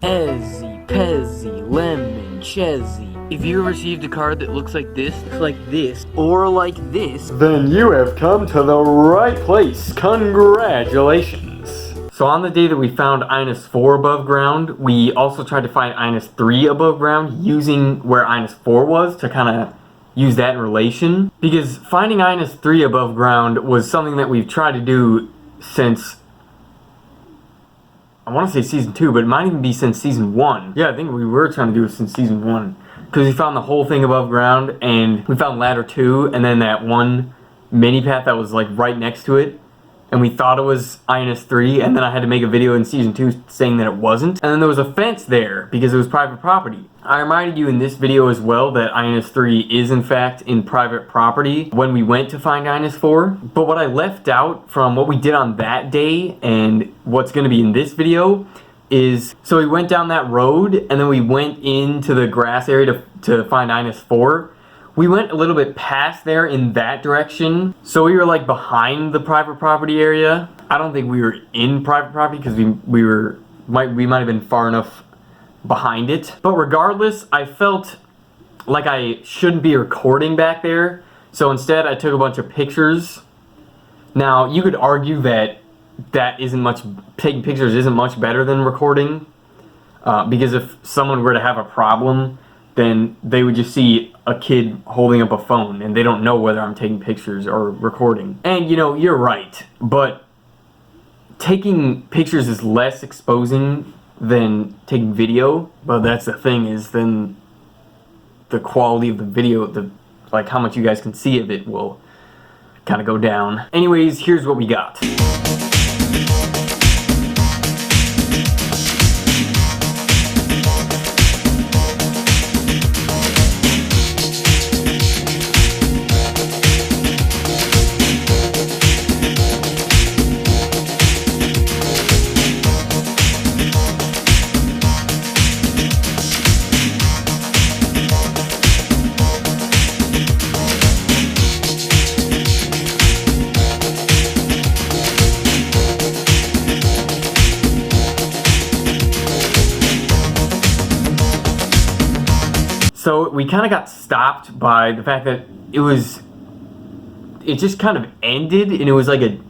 Ezzy, Pezzy, Lemon, Chezzy. If you received a card that looks like this, or like this, then you have come to the right place. Congratulations. So on the day that we found INS4 above ground, we also tried to find INS3 above ground using where INS4 was to kind of use that in relation. Because finding INS3 above ground was something that we've tried to do since, I want to say season 2, but it might even be since season 1. Yeah, I think we were trying to do it since season 1. Because we found the whole thing above ground, and we found ladder 2, and then that one mini path that was like right next to it. And we thought it was INS3, and then I had to make a video in season 2 saying that it wasn't. And then there was a fence there because it was private property. I reminded you in this video as well that INS3 is in fact in private property when we went to find INS4. But what I left out from what we did on that day and what's going to be in this video is, so we went down that road and then we went into the grass area to find INS4. We went a little bit past there in that direction, so we were like behind the private property area. I don't think we were in private property because we might have been far enough behind it. But regardless, I felt like I shouldn't be recording back there, so instead I took a bunch of pictures. Now you could argue that taking pictures isn't much better than recording, because if someone were to have a problem, then they would just see a kid holding up a phone and they don't know whether I'm taking pictures or recording. And you know, you're right, but taking pictures is less exposing than taking video. But that's the thing, is then the quality of the video, like how much you guys can see of it, will kind of go down. Anyways, here's what we got. So we kind of got stopped by the fact that it just kind of ended, and it was like it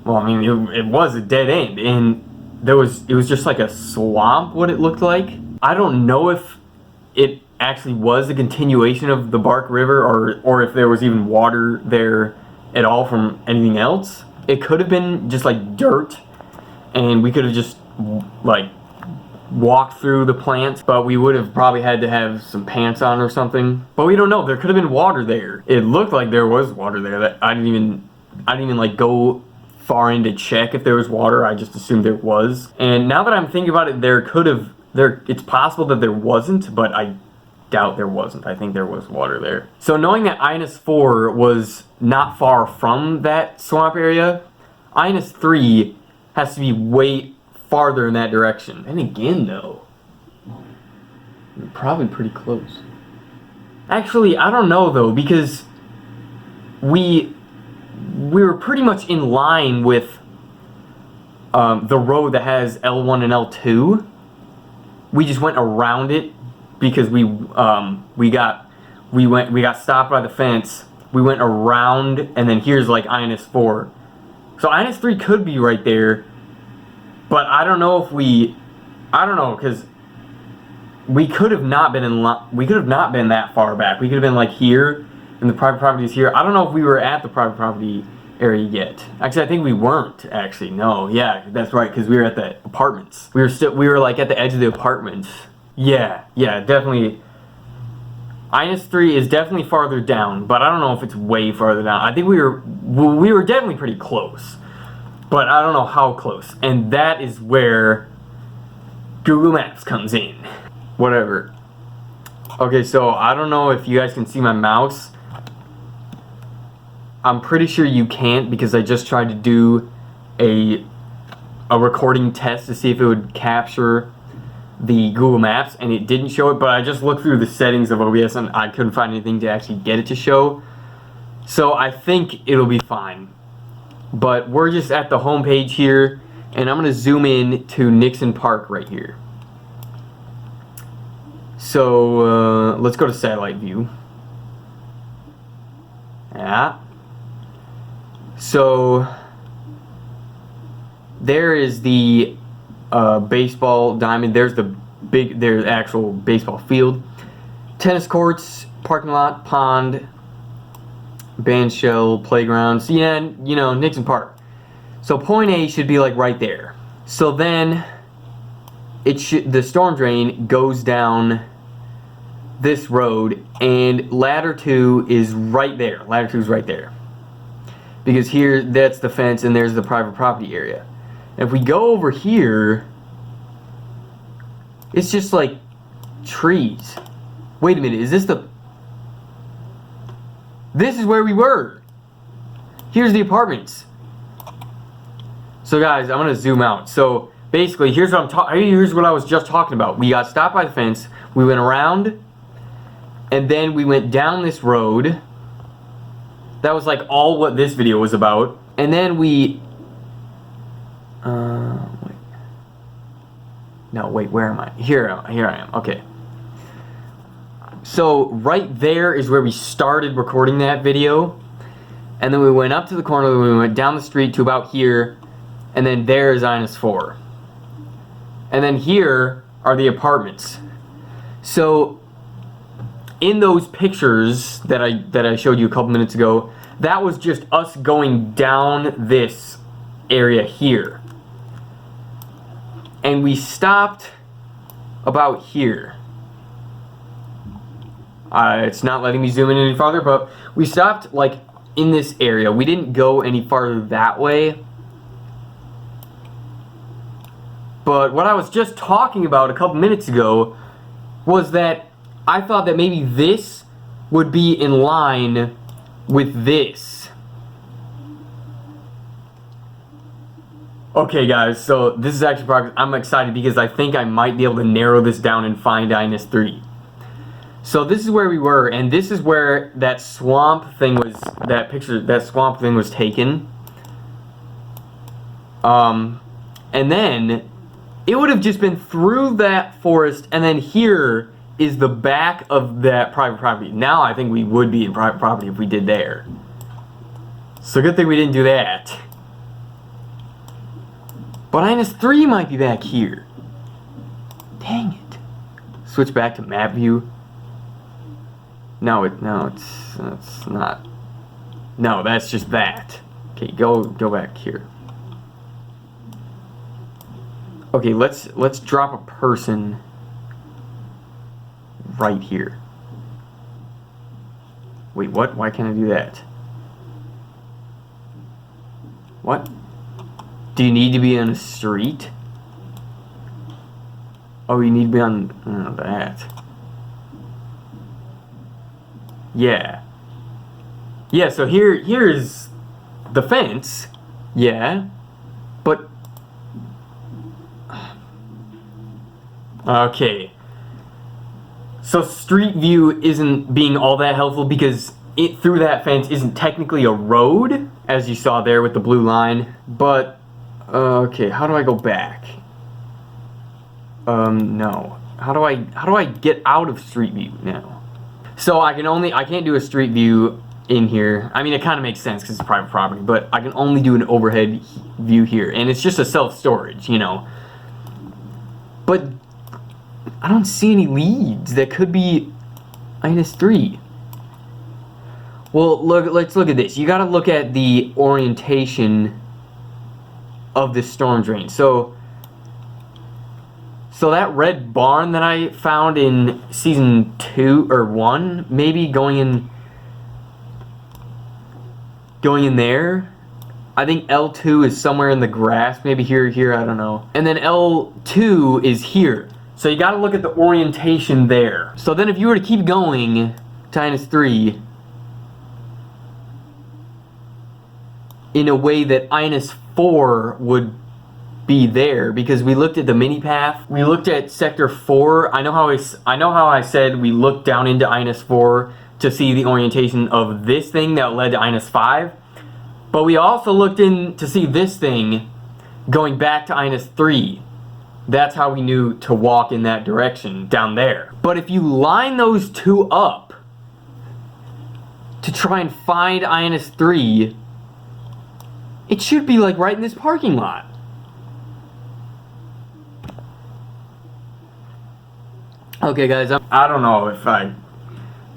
was a dead end, and it was just like a swamp, what it looked like. I don't know if it actually was a continuation of the Bark River, or if there was even water there at all from anything else. It could have been just like dirt, and we could have just like walked through the plants, but we would have probably had to have some pants on or something. But we don't know. There could have been water there. It looked like there was water there. That I didn't even like go far in to check if there was water. I just assumed there was. And now that I'm thinking about it, it's possible that there wasn't, but I doubt there wasn't. I think there was water there. So knowing that INS4 was not far from that swamp area, INS3 has to be way farther in that direction. And again though, we're probably pretty close. Actually, I don't know though, because we were pretty much in line with the road that has L1 and L2. We just went around it because we got stopped by the fence. We went around, and then here's like INS4. So INS3 could be right there. But I don't know because we could have not been that far back. We could have been like here, and the private property is here. I don't know if we were at the private property area yet. Actually, I think we weren't. Actually, no. Yeah, that's right, because we were at the apartments. We were like at the edge of the apartments. Yeah, definitely. INS3 is definitely farther down, but I don't know if it's way farther down. I think we were definitely pretty close. But I don't know how close. And that is where Google Maps comes in. Whatever. Okay, so I don't know if you guys can see my mouse. I'm pretty sure you can't, because I just tried to do a recording test to see if it would capture the Google Maps, and it didn't show it. But I just looked through the settings of OBS and I couldn't find anything to actually get it to show. So I think it'll be fine. But we're just at the home page here, and I'm going to zoom in to Nixon Park right here. So let's go to satellite view. Yeah. So there is the baseball diamond. There's there's actual baseball field, tennis courts, parking lot, pond, band shell, playgrounds. Yeah, you know, Nixon Park. So point A should be like right there. So then the storm drain goes down this road, and ladder 2 is right there. Ladder 2 is right there. Because here, that's the fence, and there's the private property area. And if we go over here, it's just like trees. Wait a minute, is this the... This is where we were. Here's the apartments. So guys, I'm gonna zoom out. So basically, here's what here's what I was just talking about. We got stopped by the fence, we went around, and then we went down this road. That was like all what this video was about. And then we... wait. No, wait, where am I? Here I am, okay. So right there is where we started recording that video. And then we went up to the corner, we went down the street to about here, and then there is INS4. And then here are the apartments. So in those pictures that I showed you a couple minutes ago, that was just us going down this area here. And we stopped about here. It's not letting me zoom in any farther, but we stopped like in this area. We didn't go any farther that way. But what I was just talking about a couple minutes ago was that I thought that maybe this would be in line with this. Okay guys, so this is actually progress. I'm excited because I think I might be able to narrow this down and find INS3. So this is where we were, and this is where that swamp thing was, that swamp thing was taken. And then it would have just been through that forest, and then here is the back of that private property. Now I think we would be in private property if we did there. So good thing we didn't do that. But INS3 might be back here. Dang it. Switch back to map view. No, it's not. No, that's just that. Okay, go back here. Okay, let's drop a person right here. Wait, what? Why can't I do that? What? Do you need to be on a street? Oh, you need to be on that. Yeah. Yeah, so here is the fence. Yeah. But okay. So street view isn't being all that helpful because it through that fence isn't technically a road, as you saw there with the blue line. But okay, how do I go back? No. How do I get out of street view now? So I can't do a street view in here. I mean, it kind of makes sense because it's private property, but I can only do an overhead view here, and it's just a self-storage, you know. But I don't see any leads that could be INS3. Well, let's look at this. You got to look at the orientation of this storm drain. So that red barn that I found in season 2 or 1, maybe going in there. I think L2 is somewhere in the grass, maybe here, I don't know. And then L2 is here. So you got to look at the orientation there. So then if you were to keep going to INS3 in a way that INS4 would be there, because we looked at the mini path, we looked at sector 4. I know how I said we looked down into INS4 to see the orientation of this thing that led to INS5, but we also looked in to see this thing going back to INS3. That's how we knew to walk in that direction down there. But if you line those two up to try and find INS3, it should be like right in this parking lot. Okay guys, I don't know if I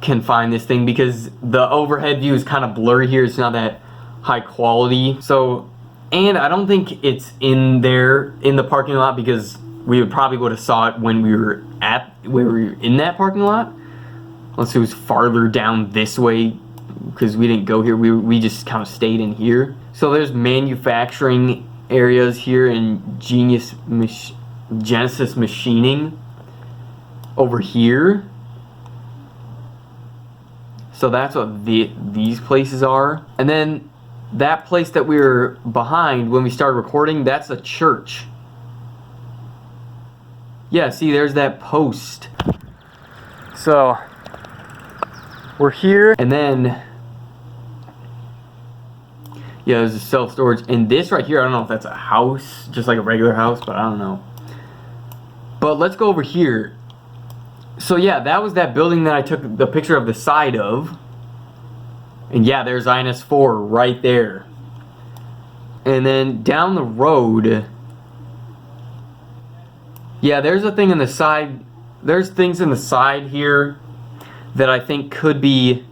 can find this thing because the overhead view is kind of blurry here. It's not that high quality. So, and I don't think it's in there in the parking lot because we probably would have saw it when we were in that parking lot. Unless it was farther down this way because we didn't go here. We just kind of stayed in here. So there's manufacturing areas here and Genesis Machining over here. So that's what these places are. And then that place that we were behind when we started recording, that's a church. Yeah, see, there's that post. So we're here, and then yeah, there's a self-storage. And this right here, I don't know if that's a house, just like a regular house, but I don't know. But let's go over here. So yeah, that was that building that I took the picture of the side of. And yeah, there's INS4 right there. And then down the road, yeah, there's a thing in the side. There's things in the side here that I think could be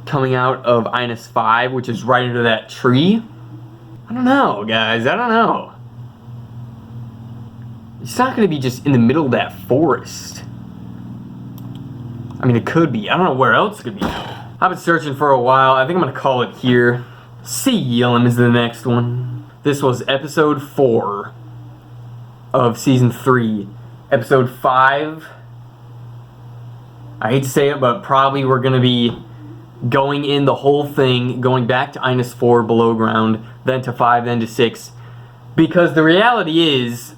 coming out of INS5, which is right into that tree. I don't know, guys. I don't know. It's not going to be just in the middle of that forest. I mean, it could be. I don't know where else it could be. I've been searching for a while. I think I'm going to call it here. Sealum is the next one. This was episode 4 of season 3. Episode 5. I hate to say it, but probably we're going to be going in the whole thing, going back to INS4 below ground, then to 5, then to 6. Because the reality is,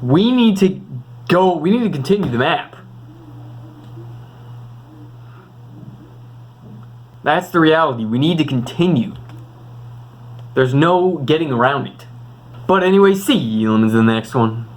we need to continue the map. That's the reality. We need to continue. There's no getting around it. But anyway, see you in the next one.